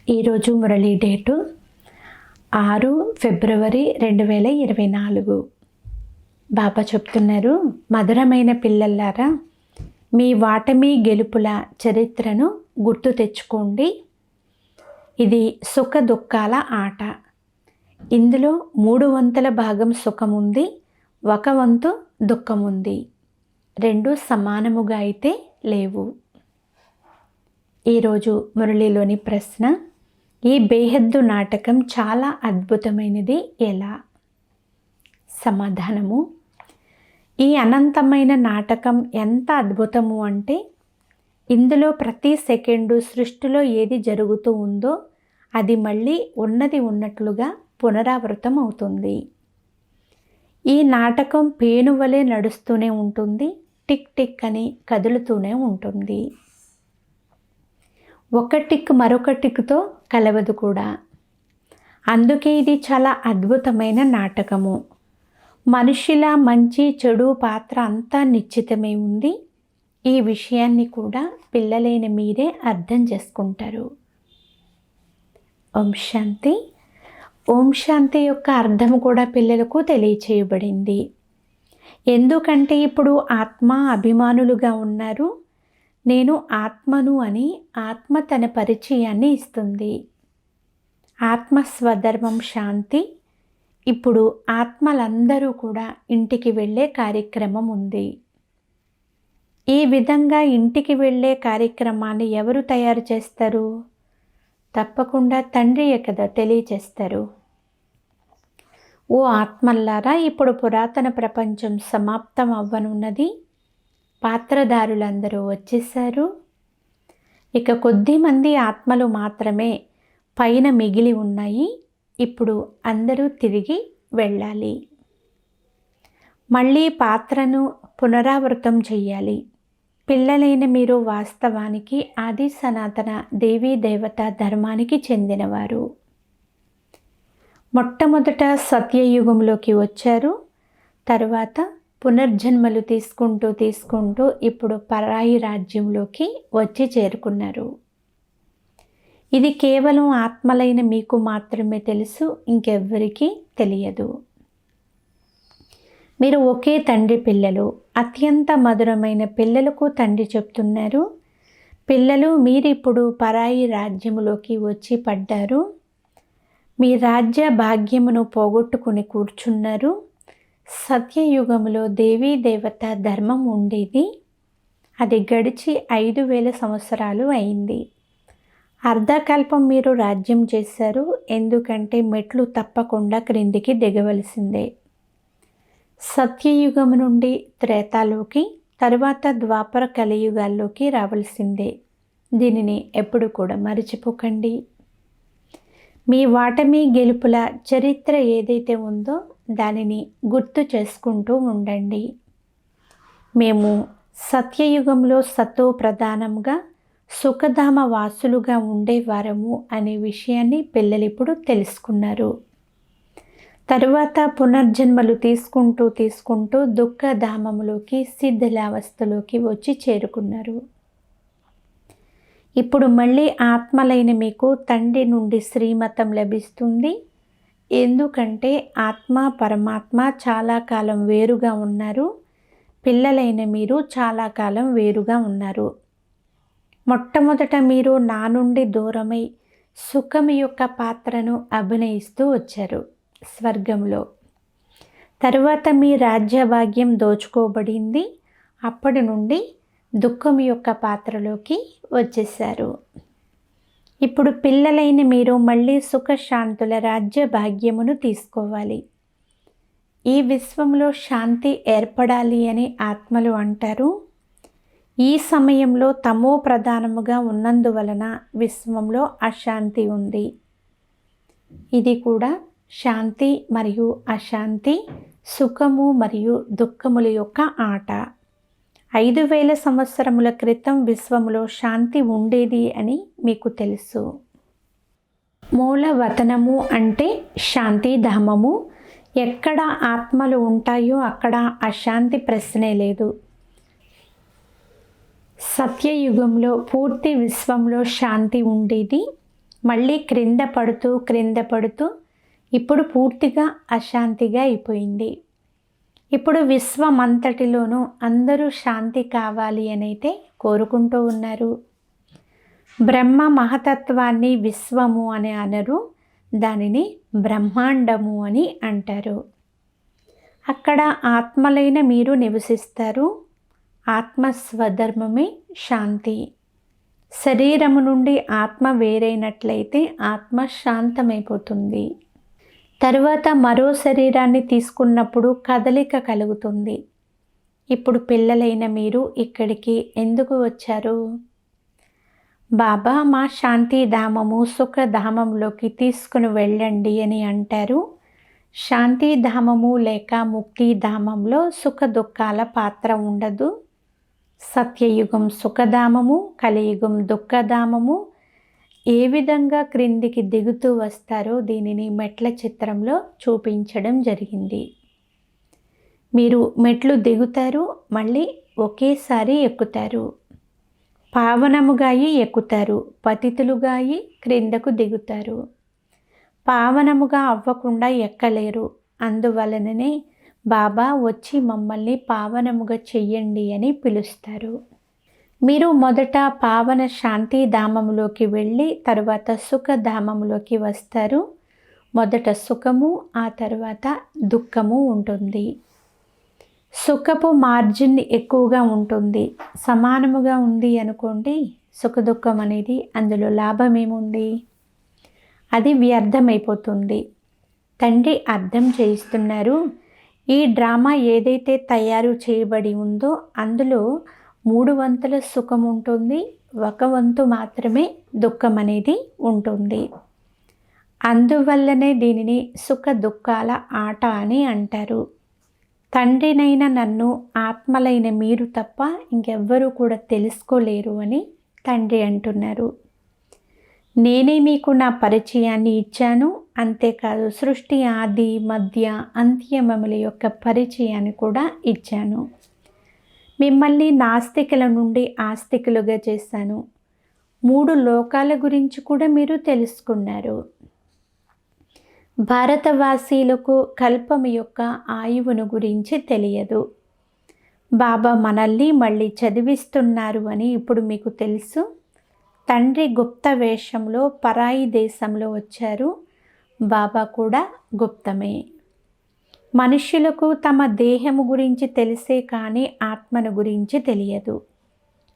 ఈరోజు మురళీ డేటు 6 ఫిబ్రవరి 2024. బాబా చెప్తున్నారు, మధురమైన పిల్లలారా, మీ వాటమి గెలుపుల చరిత్రను గుర్తు తెచ్చుకోండి. ఇది సుఖ దుఃఖాల ఆట. ఇందులో 3 వంతుల భాగం సుఖముంది, 1 వంతు దుఃఖముంది. 2 సమానముగా అయితే లేవు. ఈరోజు మురళిలోని ప్రశ్న, ఈ బేహద్దు నాటకం చాలా అద్భుతమైనది ఎలా? సమాధానము, ఈ అనంతమైన నాటకం ఎంత అద్భుతము అంటే, ఇందులో ప్రతి సెకండు సృష్టిలో ఏది జరుగుతూ ఉందో అది మళ్ళీ ఉన్నది ఉన్నట్లుగా పునరావృతం అవుతుంది. ఈ నాటకం పేనువలే నడుస్తూనే ఉంటుంది, టిక్ టిక్ అని కదులుతూనే ఉంటుంది. ఒక టిక్ మరొక టిక్తో కలవదు కూడా. అందుకే ఇది చాలా అద్భుతమైన నాటకము. మనిషిల మంచి చెడు పాత్ర అంతా నిశ్చితమై ఉంది. ఈ విషయాన్ని కూడా పిల్లలైన మీరే అర్థం చేసుకుంటారు. ఓం శాంతి. ఓం శాంతి యొక్క అర్థం కూడా పిల్లలకు తెలియచేయబడింది. ఎందుకంటే ఇప్పుడు ఆత్మ అభిమానులుగా ఉన్నారు. నేను ఆత్మను అని ఆత్మ తన పరిచయాన్ని ఇస్తుంది. ఆత్మ స్వధర్మం శాంతి. ఇప్పుడు ఆత్మలందరూ కూడా ఇంటికి వెళ్ళే కార్యక్రమం ఉంది. ఈ విధంగా ఇంటికి వెళ్ళే కార్యక్రమాన్ని ఎవరు తయారు చేస్తారు? తప్పకుండా తండ్రియే కదా తెలియచేస్తారు. ఓ ఆత్మల్లారా, ఇప్పుడు పురాతన ప్రపంచం సమాప్తం అవ్వనున్నది. పాత్రధారులందరూ వచ్చేసారు. ఇక కొద్దిమంది ఆత్మలు మాత్రమే పైన మిగిలి ఉన్నాయి. ఇప్పుడు అందరూ తిరిగి వెళ్ళాలి. మళ్ళీ పాత్రను పునరావృతం చేయాలి. పిల్లలైన మీరు వాస్తవానికి ఆది సనాతన దేవీ దేవత ధర్మానికి చెందినవారు. మొట్టమొదట సత్యయుగంలోకి వచ్చారు. తరువాత పునర్జన్మలు తీసుకుంటూ ఇప్పుడు పరాయి రాజ్యంలోకి వచ్చి చేరుకున్నారు. ఇది కేవలం ఆత్మలైన మీకు మాత్రమే తెలుసు, ఇంకెవ్వరికీ తెలియదు. మీరు ఒకే తండ్రి పిల్లలు. అత్యంత మధురమైన పిల్లలకు తండ్రి చెప్తున్నారు, పిల్లలు మీరిప్పుడు పరాయి రాజ్యములోకి వచ్చి పడ్డారు. మీ రాజ్య భాగ్యమును పోగొట్టుకుని కూర్చున్నారు. సత్యయుగంలో దేవీ దేవత ధర్మం ఉండేది. అది గడిచి 5000 సంవత్సరాలు అయింది. అర్ధకల్పం మీరు రాజ్యం చేశారు. ఎందుకంటే మెట్లు తప్పకుండా క్రిందికి దిగవలసిందే. సత్యయుగం నుండి త్రేతాలోకి, తరువాత ద్వాపర కలియుగాల్లోకి రావాల్సిందే. దీనిని ఎప్పుడు కూడా మర్చిపోకండి. మీ వాటమి గెలుపుల చరిత్ర ఏదైతే ఉందో దానిని గుర్తు చేసుకుంటూ ఉండండి. మేము సత్యయుగంలో సతో ప్రధానంగా సుఖధామ వాసులుగా ఉండేవారము అనే విషయాన్ని పిల్లలు ఇప్పుడు తెలుసుకున్నారు. తరువాత పునర్జన్మలు తీసుకుంటూ దుఃఖధామంలోకి సిద్ధలావస్థలోకి వచ్చి చేరుకున్నారు. ఇప్పుడు మళ్ళీ ఆత్మలైన మీకు తండ్రి నుండి శ్రీమతం లభిస్తుంది. ఎందుకంటే ఆత్మ పరమాత్మ చాలా కాలం వేరుగా ఉన్నారు. పిల్లలైన మీరు చాలా కాలం వేరుగా ఉన్నారు. మొట్టమొదట మీరు నా నుండి దూరమై సుఖం యొక్క పాత్రను అభినయిస్తూ వచ్చారు స్వర్గంలో. తరువాత మీ రాజ్యభాగ్యం దోచుకోబడింది. అప్పటి నుండి దుఃఖం యొక్క పాత్రలోకి వచ్చేసారు. ఇప్పుడు పిల్లలైన మీరు మళ్ళీ సుఖశాంతుల రాజ్య భాగ్యమును తీసుకోవాలి. ఈ విశ్వంలో శాంతి ఏర్పడాలి అని ఆత్మలు అంటారు. ఈ సమయంలో తమో ప్రధానముగా ఉన్నందువలన విశ్వంలో అశాంతి ఉంది. ఇది కూడా శాంతి మరియు అశాంతి, సుఖము మరియు దుఃఖముల యొక్క ఆట. 5000 సంవత్సరముల క్రితం విశ్వంలో శాంతి ఉండేది అని మీకు తెలుసు. మూలవతనము అంటే శాంతిధామము. ఎక్కడ ఆత్మలు ఉంటాయో అక్కడ అశాంతి ప్రశ్నే లేదు. సత్యయుగంలో పూర్తి విశ్వంలో శాంతి ఉండేది. మళ్ళీ క్రింద పడుతూ క్రింద పడుతూ ఇప్పుడు పూర్తిగా అశాంతిగా అయిపోయింది. ఇప్పుడు విశ్వమంతటిలోనూ అందరూ శాంతి కావాలి అనైతే కోరుకుంటూ ఉన్నారు. బ్రహ్మ మహతత్వాన్ని విశ్వము అని అనరు, దానిని బ్రహ్మాండము అని అంటారు. అక్కడ ఆత్మలైన మీరు నివసిస్తారు. ఆత్మ స్వధర్మమే శాంతి. శరీరము నుండి ఆత్మ వేరైనట్లయితే ఆత్మ శాంతమైపోతుంది. తరువాత మరో శరీరాన్ని తీసుకున్నప్పుడు కదలిక కలుగుతుంది. ఇప్పుడు పిల్లలైన మీరు ఇక్కడికి ఎందుకు వచ్చారు? బాబా మా శాంతిధామము సుఖధామంలోకి తీసుకుని వెళ్ళండి అని అంటారు. శాంతిధామము లేక ముక్తిధామంలో సుఖ దుఃఖాల పాత్ర ఉండదు. సత్యయుగం సుఖధామము, కలియుగం దుఃఖధామము. ఏ విధంగా క్రిందికి దిగుతూ వస్తారో దీనిని మెట్ల చిత్రంలో చూపించడం జరిగింది. మీరు మెట్లు దిగుతారు, మళ్ళీ ఒకేసారి ఎక్కుతారు. పావనముగాయి ఎక్కుతారు, పతితులుగాయి క్రిందకు దిగుతారు. పావనముగా అవ్వకుండా ఎక్కలేరు. అందువలననే బాబా వచ్చి మమ్మల్ని పావనముగా చెయ్యండి అని పిలుస్తారు. మీరు మొదట పావన శాంతిధామంలోకి వెళ్ళి తరువాత సుఖధామంలోకి వస్తారు. మొదట సుఖము, ఆ తర్వాత దుఃఖము ఉంటుంది. సుఖపు మార్జిన్ ఎక్కువగా ఉంటుంది. సమానముగా ఉంది అనుకోండి, సుఖ దుఃఖం అనేది అందులో లాభం ఏముంది? అది వ్యర్థమైపోతుంది. తండ్రి అర్థం చేయిస్తున్నారు. ఈ డ్రామా ఏదైతే తయారు చేయబడి ఉందో అందులో 3 వంతుల సుఖం ఉంటుంది, 1 వంతు మాత్రమే దుఃఖం అనేది ఉంటుంది. అందువల్లనే దీనిని సుఖ దుఃఖాల ఆట అని అంటారు. తండ్రినైన నన్ను ఆత్మలైన మీరు తప్ప ఇంకెవ్వరూ కూడా తెలుసుకోలేరు అని తండ్రి అంటున్నారు. నేనే మీకు నా పరిచయాన్ని ఇచ్చాను. అంతేకాదు సృష్టి ఆది మధ్య అంత్యమముల యొక్క పరిచయాన్ని కూడా ఇచ్చాను. మిమ్మల్ని నాస్తికుల నుండి ఆస్తికులుగా చేశాను. 3 లోకాల గురించి కూడా మీరు తెలుసుకున్నారు. భారతవాసీలకు కల్పం యొక్క ఆయువును గురించి తెలియదు. బాబా మనల్ని మళ్ళీ చదివిస్తున్నారు అని ఇప్పుడు మీకు తెలుసు. తండ్రి గుప్త వేషంలో పరాయి దేశంలో వచ్చారు. బాబా కూడా గుప్తమే. మనుష్యులకు తమ దేహము గురించి తెలిసే కానీ ఆత్మను గురించి తెలియదు.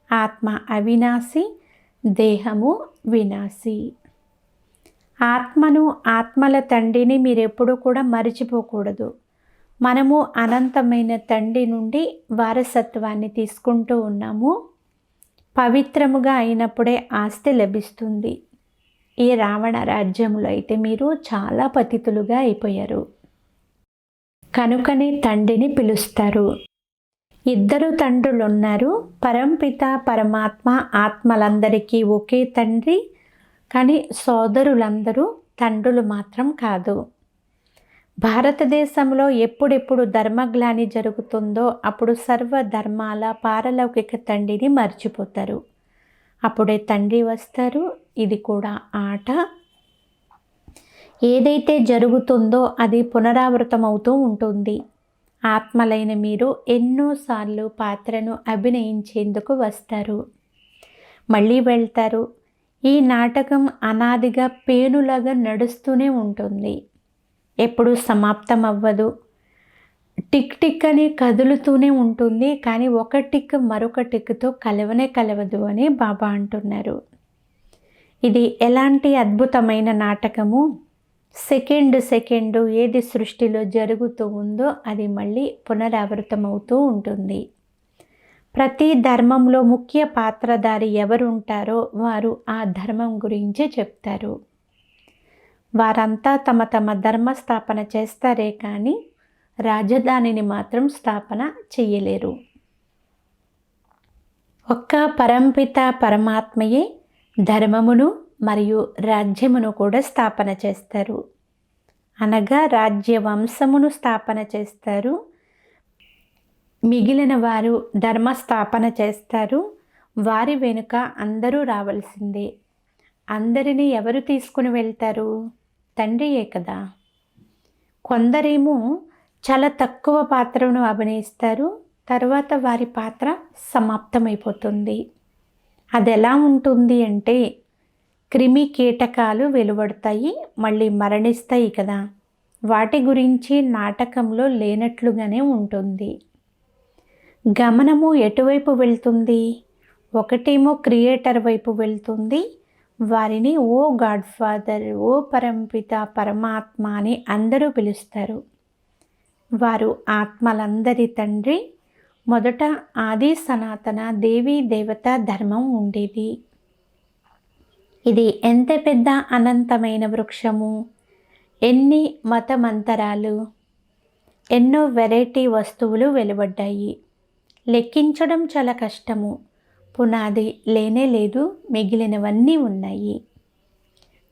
ఆత్మ అవినాశి, దేహము వినాశి. ఆత్మను, ఆత్మల తండ్రిని మీరెప్పుడు కూడా మరిచిపోకూడదు. మనము అనంతమైన తండ్రి నుండి వారసత్వాన్ని తీసుకుంటూ ఉన్నాము. పవిత్రముగా అయినప్పుడే ఆస్తి లభిస్తుంది. ఈ రావణ రాజ్యంలో అయితే మీరు చాలా పతితులుగా అయిపోయారు. కనుకనే తండ్రిని పిలుస్తారు. 2 తండ్రులు ఉన్నారు. పరంపిత పరమాత్మ ఆత్మలందరికీ ఒకే తండ్రి, కానీ సోదరులందరూ తండ్రులు మాత్రం కాదు. భారతదేశంలో ఎప్పుడెప్పుడు ధర్మగ్లాని జరుగుతుందో అప్పుడు సర్వధర్మాల పారలౌకిక తండ్రిని మర్చిపోతారు. అప్పుడే తండ్రి వస్తారు. ఇది కూడా ఆట. ఏదైతే జరుగుతుందో అది పునరావృతం అవుతూ ఉంటుంది. ఆత్మలైన మీరు ఎన్నోసార్లు పాత్రను అభినయించేందుకు వస్తారు, మళ్ళీ వెళ్తారు. ఈ నాటకం అనాదిగా పేనులాగా నడుస్తూనే ఉంటుంది. ఎప్పుడూ సమాప్తం అవ్వదు. టిక్ టిక్ అని కదులుతూనే ఉంటుంది, కానీ ఒక టిక్ మరొక టిక్తో కలవనే కలవదు అని బాబా అంటున్నారు. ఇది ఎలాంటి అద్భుతమైన నాటకము! సెకండ్ ఏది సృష్టిలో జరుగుతూ ఉందో అది మళ్ళీ పునరావృతమవుతూ ఉంటుంది. ప్రతి ధర్మంలో ముఖ్య పాత్రధారి ఎవరుంటారో వారు ఆ ధర్మం గురించి చెప్తారు. వారంతా తమ తమ ధర్మ స్థాపన చేస్తారే కానీ రాజధానిని మాత్రం స్థాపన చెయ్యలేరు. ఒక్క పరంపిత పరమాత్మయే ధర్మమును మరియు రాజ్యమును కూడా స్థాపన చేస్తారు. అనగా రాజ్య వంశమును స్థాపన చేస్తారు. మిగిలిన వారు ధర్మ స్థాపన చేస్తారు. వారి వెనుక అందరూ రావాల్సిందే. అందరినీ ఎవరు తీసుకుని వెళ్తారు? తండ్రియే కదా. కొందరేమో చాలా తక్కువ పాత్రను అభినయిస్తారు, తర్వాత వారి పాత్ర సమాప్తమైపోతుంది. అది ఎలా ఉంటుంది అంటే, క్రిమి కీటకాలు వెలువడతాయి, మళ్ళీ మరణిస్తాయి కదా. వాటి గురించి నాటకంలో లేనట్లుగానే ఉంటుంది. గమనము ఎటువైపు వెళ్తుంది? ఒకటేమో క్రియేటర్ వైపు వెళ్తుంది. వారిని ఓ గాడ్ ఫాదర్, ఓ పరంపిత, పరమాత్మ అని అందరూ పిలుస్తారు. వారు ఆత్మలందరి తండ్రి. మొదట ఆది సనాతన దేవీ దేవత ధర్మం ఉండేది. ఇది ఎంత పెద్ద అనంతమైన వృక్షము! ఎన్ని మతమంతరాలు, ఎన్నో వెరైటీ వస్తువులు వెలువడ్డాయి. లెక్కించడం చాలా కష్టము. పునాది లేనే లేదు, మిగిలినవన్నీ ఉన్నాయి.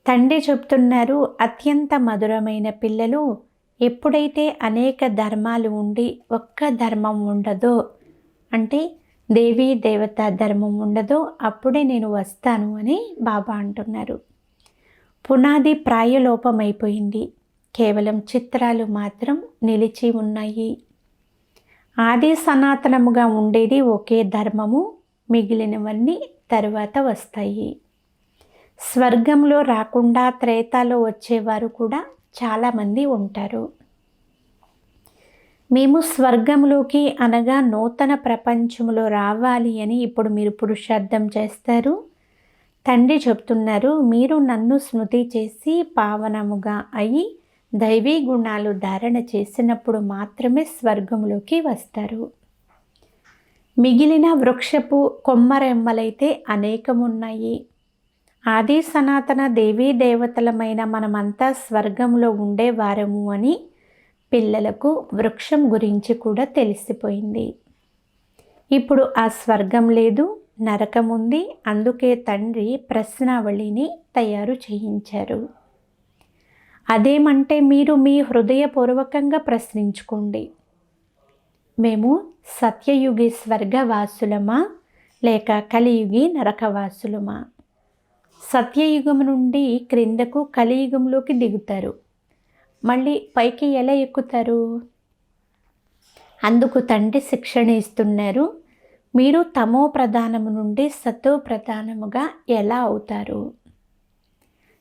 తండ్రి చెప్తున్నారు, అత్యంత మధురమైన పిల్లలు, ఎప్పుడైతే అనేక ధర్మాలు ఉండి ఒక్క ధర్మం ఉండదో, అంటే దేవీ దేవత ధర్మం ఉండదో, అప్పుడే నేను వస్తాను అని బాబా అంటున్నారు. పునాది ప్రాయలోపమైపోయింది, కేవలం చిత్రాలు మాత్రం నిలిచి ఉన్నాయి. ఆది సనాతనముగా ఉండేది ఒకే ధర్మము, మిగిలినవన్నీ తరువాత వస్తాయి. స్వర్గంలో రాకుండా త్రేతాలో వచ్చేవారు కూడా చాలామంది ఉంటారు. మేము స్వర్గంలోకి అనగా నూతన ప్రపంచంలో రావాలి అని ఇప్పుడు మీరు పురుషార్థం చేస్తారు. తండ్రి చెప్తున్నారు, మీరు నన్ను స్మృతి చేసి పావనముగా అయి దైవీ గుణాలు ధారణ చేసినప్పుడు మాత్రమే స్వర్గంలోకి వస్తారు. మిగిలిన వృక్షపు కొమ్మరెమ్మలైతే అనేకమున్నాయి. ఆది సనాతన దేవీ దేవతలమైన మనమంతా స్వర్గంలో ఉండేవారము అని పిల్లలకు వృక్షం గురించి కూడా తెలిసిపోయింది. ఇప్పుడు ఆ స్వర్గం లేదు, నరకం ఉంది. అందుకే తండ్రి ప్రశ్నావళిని తయారు చేయించారు. అదేమంటే మీరు మీ హృదయపూర్వకంగా ప్రశ్నించుకోండి, మేము సత్యయుగి స్వర్గవాసులమా లేక కలియుగి నరకవాసులమా? సత్యయుగం నుండి క్రిందకు కలియుగంలోకి దిగుతారు, మళ్ళీ పైకి ఎలా ఎక్కుతారు? అందుకు తండ్రి శిక్షణ ఇస్తున్నారు. మీరు తమో ప్రధానము నుండి సతో ప్రధానముగా ఎలా అవుతారు?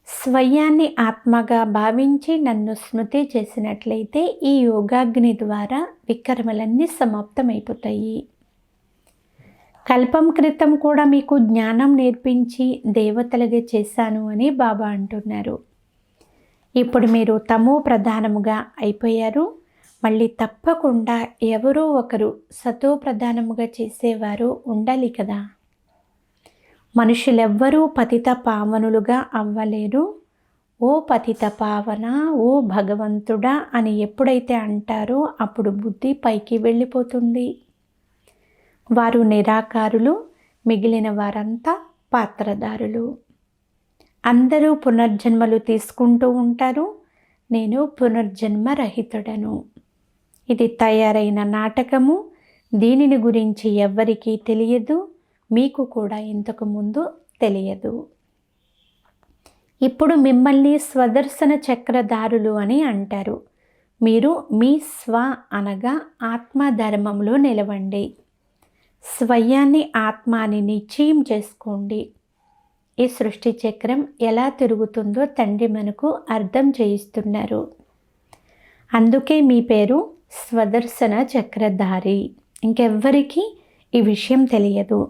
స్వయాన్ని ఆత్మగా భావించి నన్ను స్మృతి చేసినట్లయితే ఈ యోగాగ్ని ద్వారా వికర్మలన్నీ సమాప్తమైపోతాయి. కల్పం క్రితం కూడా మీకు జ్ఞానం నేర్పించి దేవతలుగా చేశాను అని బాబా అంటున్నారు. ఇప్పుడు మీరు తమో ప్రధానముగా అయిపోయారు. మళ్ళీ తప్పకుండా ఎవరో ఒకరు సతో ప్రధానముగా చేసేవారు ఉండాలి కదా. మనుషులెవ్వరూ పతిత పావనులుగా అవ్వలేరు. ఓ పతిత పావన, ఓ భగవంతుడా అని ఎప్పుడైతే అంటారో అప్పుడు బుద్ధి పైకి వెళ్ళిపోతుంది. వారు నిరాకారులు, మిగిలిన వారంతా పాత్రదారులు. అందరూ పునర్జన్మలు తీసుకుంటూ ఉంటారు. నేను పునర్జన్మ రహితుడను. ఇది తయారైన నాటకము. దీనిని గురించి ఎవ్వరికీ తెలియదు, మీకు కూడా ఇంతకు ముందు తెలియదు. ఇప్పుడు మిమ్మల్ని స్వదర్శన చక్రధారులు అని అంటారు. మీరు మీ స్వ అనగా ఆత్మధర్మంలో నిలవండి. స్వయాన్ని ఆత్మాని నిశ్చయం చేసుకోండి. ఈ సృష్టి చక్రం ఎలా తిరుగుతుందో తండ్రి మనకు అర్థం చేయిస్తున్నారు. అందుకే మీ పేరు స్వదర్శన చక్రధారి. ఇంకెవ్వరికీ ఈ విషయం తెలియదు.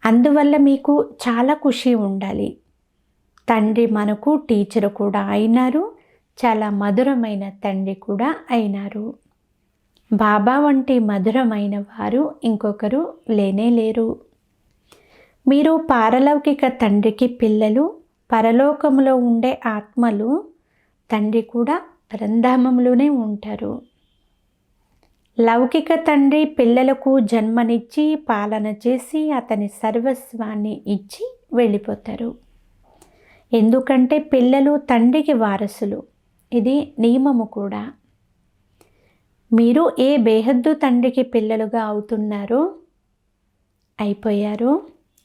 అందువల్ల మీకు చాలా ఖుషి ఉండాలి. తండ్రి మనకు టీచర్ కూడా అయినారు, చాలా మధురమైన తండ్రి కూడా అయినారు. బాబా వంటి మధురమైన వారు ఇంకొకరు లేనే లేరు. మీరు పారలౌకిక తండ్రికి పిల్లలు, పరలోకంలో ఉండే ఆత్మలు. తండ్రి కూడా పరంధామంలోనే ఉంటారు. లౌకిక తండ్రి పిల్లలకు జన్మనిచ్చి పాలన చేసి అతని సర్వస్వాన్ని ఇచ్చి వెళ్ళిపోతారు. ఎందుకంటే పిల్లలు తండ్రికి వారసులు. ఇది నియమము కూడా. మీరు ఏ బేహద్దు తండ్రికి పిల్లలుగా అవుతున్నారో అయిపోయారో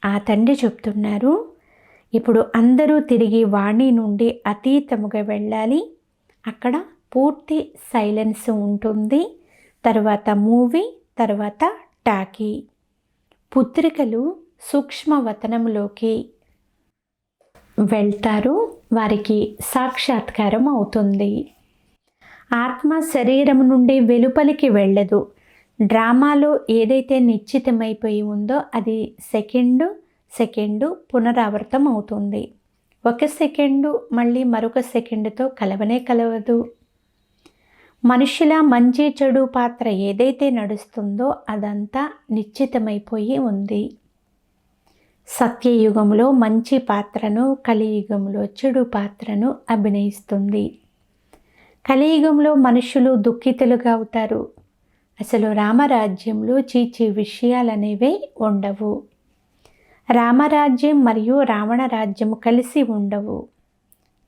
ఆ తండ్రి చెప్తున్నారు, ఇప్పుడు అందరూ తిరిగి వాణి నుండి అతీతముగా వెళ్ళాలి. అక్కడ పూర్తి సైలెన్స్ ఉంటుంది. తర్వాత మూవీ, తర్వాత టాకీ. పుత్రికలు సూక్ష్మవతనంలోకి వెళ్తారు. వారికి సాక్షాత్కారం అవుతుంది. ఆత్మ శరీరం నుండి వెలుపలికి వెళ్ళదు. డ్రామాలో ఏదైతే నిశ్చితమైపోయి ఉందో అది సెకండు పునరావృతం అవుతుంది. ఒక సెకండు మళ్ళీ మరొక సెకండుతో కలవదు. మనుషుల మంచి చెడు పాత్ర ఏదైతే నడుస్తుందో అదంతా నిశ్చితమైపోయి ఉంది. సత్యయుగంలో మంచి పాత్రను, కలియుగంలో చెడు పాత్రను అభినయిస్తుంది. కలియుగంలో మనుషులు దుఃఖితులుగా అవుతారు. అసలు రామరాజ్యంలో చీచీ విషయాలనేవే ఉండవు. రామరాజ్యం మరియు రావణ రాజ్యం కలిసి ఉండవు.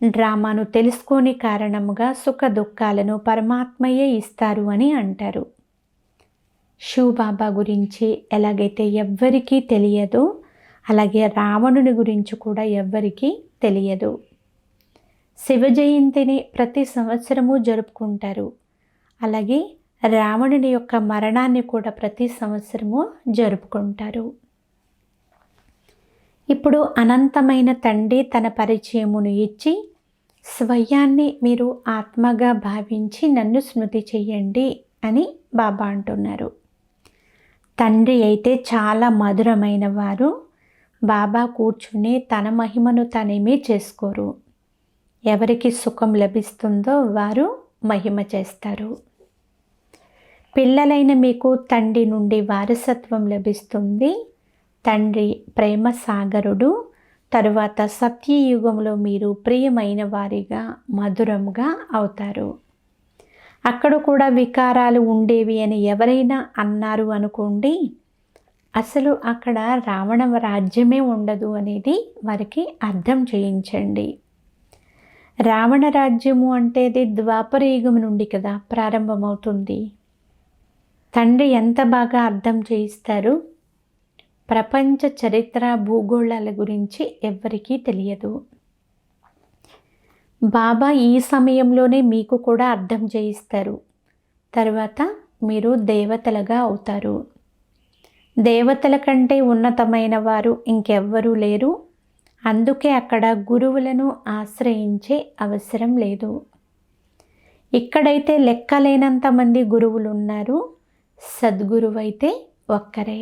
డ్రామాను తెలుసుకోని కారణముగా సుఖ దుఃఖాలను పరమాత్మయే ఇస్తారు అని అంటారు. శివబాబా గురించి ఎలాగైతే ఎవ్వరికీ తెలియదో అలాగే రావణుని గురించి కూడా ఎవ్వరికీ తెలియదు. శివ జయంతిని ప్రతి సంవత్సరము జరుపుకుంటారు. అలాగే రావణుని యొక్క మరణాన్ని కూడా ప్రతి సంవత్సరము జరుపుకుంటారు. ఇప్పుడు అనంతమైన తండ్రి తన పరిచయమును ఇచ్చి స్వయాన్ని మీరు ఆత్మగా భావించి నన్ను స్మృతి చెయ్యండి అని బాబా అంటున్నారు. తండ్రి అయితే చాలా మధురమైన వారు. బాబా కూర్చుని తన మహిమను తనేమీ చేసుకోరు. ఎవరికి సుఖం లభిస్తుందో వారు మహిమ చేస్తారు. పిల్లలైన మీకు తండ్రి నుండి వారసత్వం లభిస్తుంది. తండ్రి ప్రేమ సాగరుడు. తరువాత సత్యయుగంలో మీరు ప్రియమైన వారిగా మధురముగా అవుతారు. అక్కడ కూడా వికారాలు ఉండేవి అని ఎవరైనా అన్నారు అనుకోండి, అసలు అక్కడ రావణ రాజ్యమే ఉండదు అనేది వారికి అర్థం చేయించండి. రావణ రాజ్యము అంటే అది ద్వాపర యుగం నుండి కదా ప్రారంభమవుతుంది. తండ్రి ఎంత బాగా అర్థం చేయిస్తారు. ప్రపంచ చరిత్ర భూగోళాల గురించి ఎవ్వరికీ తెలియదు. బాబా ఈ సమయంలోనే మీకు కూడా అర్థం చేయిస్తారు. తర్వాత మీరు దేవతలుగా అవుతారు. దేవతల కంటే ఉన్నతమైన వారు ఇంకెవ్వరూ లేరు. అందుకే అక్కడ గురువులను ఆశ్రయించే అవసరం లేదు. ఇక్కడైతే లెక్కలేనంత మంది గురువులు ఉన్నారు. సద్గురువైతే ఒక్కరే.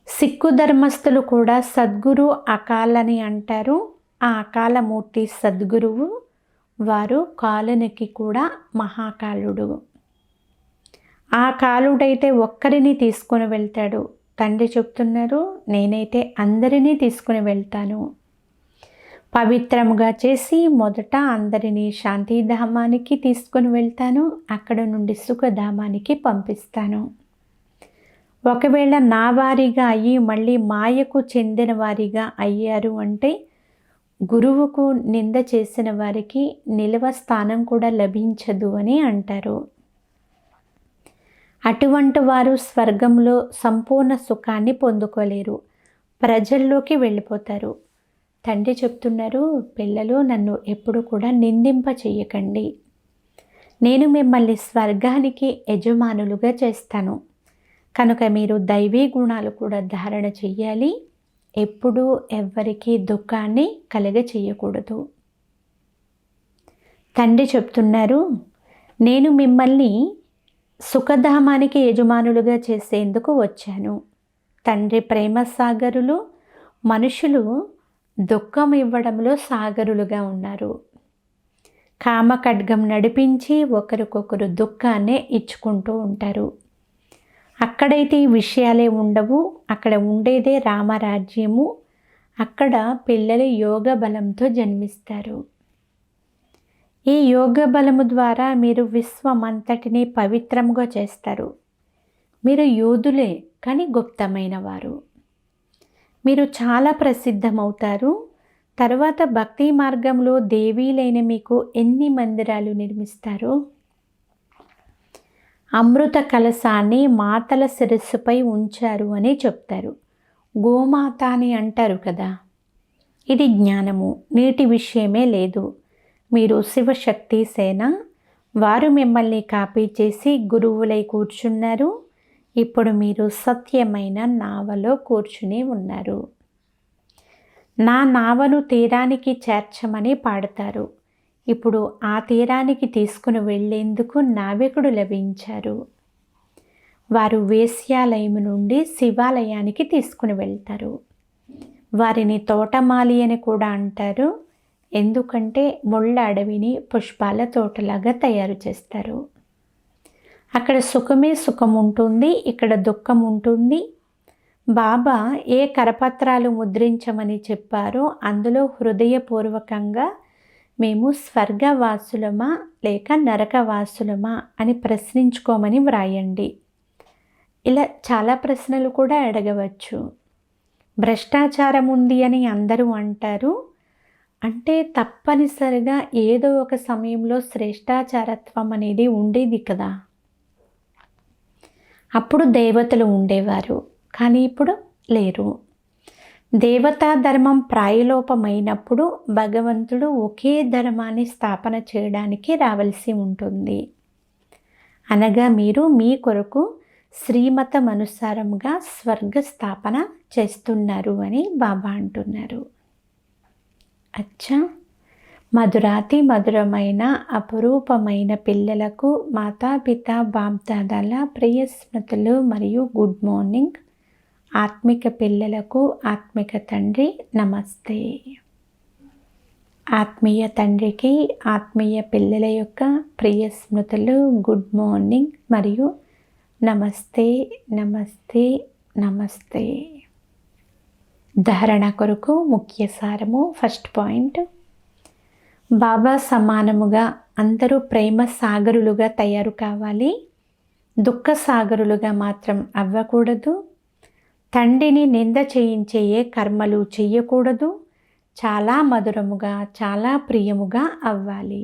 సిక్కు ధర్మస్థులు కూడా సద్గురు అకాలని అంటారు. ఆ అకాలమూర్తి సద్గురువు. వారు కాలునికి కూడా మహాకాలుడు. ఆ కాలుడైతే ఒక్కరిని తీసుకొని వెళ్తాడు. తండ్రి చెప్తున్నారు, నేనైతే అందరినీ తీసుకుని వెళ్తాను. పవిత్రముగా చేసి మొదట అందరినీ శాంతిధామానికి తీసుకొని వెళ్తాను. అక్కడ నుండి సుఖధామానికి పంపిస్తాను. ఒకవేళ నా వారిగా అయ్యి మళ్ళీ మాయకు చెందిన వారిగా అయ్యారు అంటే గురువుకు నింద చేసిన వారికి నిలవ స్థానం కూడా లభించదు అని అంటారు. అటువంటి వారు స్వర్గంలో సంపూర్ణ సుఖాన్ని పొందుకోలేరు. ప్రజల్లోకి వెళ్ళిపోతారు. తండ్రి చెప్తున్నారు, పిల్లలు నన్ను ఎప్పుడు కూడా నిందింప చెయ్యకండి. నేను మిమ్మల్ని స్వర్గానికి యజమానులుగా చేస్తాను. కనుక మీరు దైవీ గుణాలు కూడా ధారణ చెయ్యాలి. ఎప్పుడూ ఎవ్వరికీ దుఃఖాన్ని కలగచేయకూడదు. తండ్రి చెప్తున్నారు, నేను మిమ్మల్ని సుఖధామానికి యజమానులుగా చేసేందుకు వచ్చాను. తండ్రి ప్రేమ సాగరులు, మనుషులు దుఃఖం ఇవ్వడంలో సాగరులుగా ఉన్నారు. కామఖడ్గం నడిపించి ఒకరికొకరు దుఃఖాన్నే ఇచ్చుకుంటూ ఉంటారు. అక్కడైతే ఈ విషయాలే ఉండవు. అక్కడ ఉండేదే రామరాజ్యము. అక్కడ పిల్లలు యోగ బలంతో జన్మిస్తారు. ఈ యోగ బలము ద్వారా మీరు విశ్వమంతటిని పవిత్రముగా చేస్తారు. మీరు యోధులే కానీ గుప్తమైన వారు. మీరు చాలా ప్రసిద్ధమవుతారు. తర్వాత భక్తి మార్గంలో దేవీలైన మీకు ఎన్ని మందిరాలు నిర్మిస్తారో. అమృత కలశాన్ని మాతల శిరస్సుపై ఉంచారు అని చెప్తారు. గోమాత అని అంటారు కదా. ఇది జ్ఞానము, నీటి విషయమే లేదు. మీరు శివశక్తి సేన, వారు మిమ్మల్ని కాపీ చేసి గురువులై కూర్చున్నారు. ఇప్పుడు మీరు సత్యమైన నావలో కూర్చుని ఉన్నారు. నా నావను తీరానికి చేర్చమని పాడతారు. ఇప్పుడు ఆ తీరానికి తీసుకుని వెళ్ళేందుకు నావికుడు లభించారు. వారు వేశ్యాలయం నుండి శివాలయానికి తీసుకుని వెళ్తారు. వారిని తోటమాలి అని కూడా అంటారు. ఎందుకంటే ముళ్ళ అడవిని పుష్పాల తోటలాగా తయారు చేస్తారు. అక్కడ సుఖమే సుఖం ఉంటుంది, ఇక్కడ దుఃఖం ఉంటుంది. బాబా ఏ కరపత్రాలు ముద్రించమని చెప్పారో అందులో హృదయపూర్వకంగా మేము స్వర్గవాసులమా లేక నరకవాసులమా అని ప్రశ్నించుకోమని వ్రాయండి. ఇలా చాలా ప్రశ్నలు కూడా అడగవచ్చు. భ్రష్టాచారం ఉంది అని అందరూ అంటారు. అంటే తప్పనిసరిగా ఏదో ఒక సమయంలో శ్రేష్టాచారత్వం అనేది ఉండేది కదా. అప్పుడు దేవతలు ఉండేవారు, కానీ ఇప్పుడు లేరు. దేవతా ధర్మం ప్రాయలోపమైనప్పుడు భగవంతుడు ఒకే ధర్మాన్ని స్థాపన చేయడానికి రావలసి ఉంటుంది. అనగా మీరు మీ కొరకు శ్రీమతం అనుసారంగా స్వర్గ స్థాపన చేస్తున్నారు అని బాబా అంటున్నారు. అచ్చా, మధురాతి మధురమైన అపురూపమైన పిల్లలకు మాతాపిత బాప్దాదాల ప్రియ స్మృతులు మరియు గుడ్ మార్నింగ్. ఆత్మిక పిల్లలకు ఆత్మిక తండ్రి నమస్తే. ఆత్మీయ తండ్రికి ఆత్మీయ పిల్లల యొక్క ప్రియ స్మృతులు, గుడ్ మార్నింగ్ మరియు నమస్తే నమస్తే నమస్తే. ధారణ కొరకు ముఖ్య సారము. ఫస్ట్ పాయింట్, బాబా సమానముగా అందరూ ప్రేమ సాగరులుగా తయారు కావాలి. దుఃఖ సాగరులుగా మాత్రం అవ్వకూడదు. తండ్రిని నింద చేయించే ఏ కర్మలు చెయ్యకూడదు. చాలా మధురముగా, చాలా ప్రియముగా అవ్వాలి.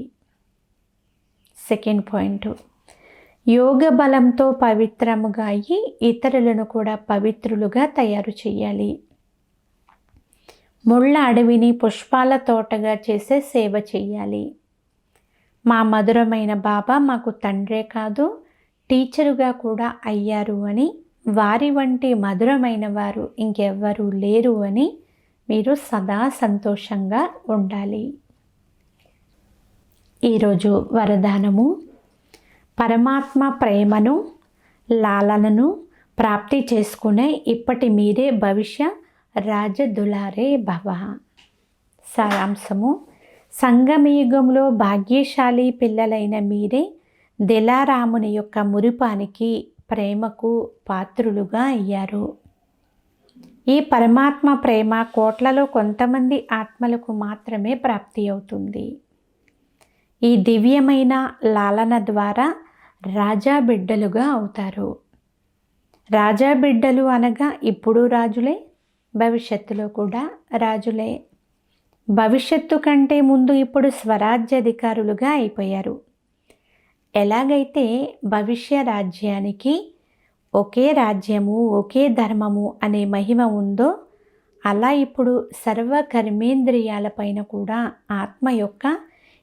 సెకండ్ పాయింట్, యోగ బలంతో పవిత్రముగా అయ్యి ఇతరులను కూడా పవిత్రులుగా తయారు చేయాలి. ముళ్ళ అడవిని పుష్పాల తోటగా చేసే సేవ చేయాలి. మా మధురమైన బాబా మాకు తండ్రే కాదు, టీచరుగా కూడా అయ్యారు అని, వారి వంటి మధురమైన వారు ఇంకెవ్వరూ లేరు అని మీరు సదా సంతోషంగా ఉండాలి. ఈరోజు వరదానము, పరమాత్మ ప్రేమను, లాలనను ప్రాప్తి చేసుకునే ఇప్పటి మీరే భవిష్య రాజదులారే భవ. సారాంశము, సంగమయుగంలో భాగ్యశాలి పిల్లలైన మీరే దిలారాముని యొక్క మురిపానికి, ప్రేమకు పాత్రులుగా అయ్యారు. ఈ పరమాత్మ ప్రేమ కోట్లలో కొంతమంది ఆత్మలకు మాత్రమే ప్రాప్తి అవుతుంది. ఈ దివ్యమైన లాలన ద్వారా రాజా బిడ్డలుగా అవుతారు. రాజా బిడ్డలు అనగా ఇప్పుడు రాజులే, భవిష్యత్తులో కూడా రాజులే. భవిష్యత్తు కంటే ముందు ఇప్పుడు స్వరాజ్యాధికారులుగా అయిపోయారు. ఎలాగైతే భవిష్య రాజ్యానికి ఒకే రాజ్యము, ఒకే ధర్మము అనే మహిమ ఉందో, అలా ఇప్పుడు సర్వ కర్మేంద్రియాలపైన కూడా ఆత్మ యొక్క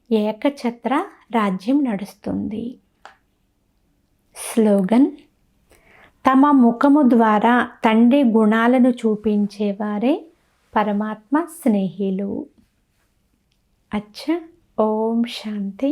ఏకఛత్ర రాజ్యం నడుస్తుంది. స్లోగన్, తమ ముఖము ద్వారా తండ్రి గుణాలను చూపించేవారే పరమాత్మ స్నేహిలు. అచ్చ, ఓం శాంతి.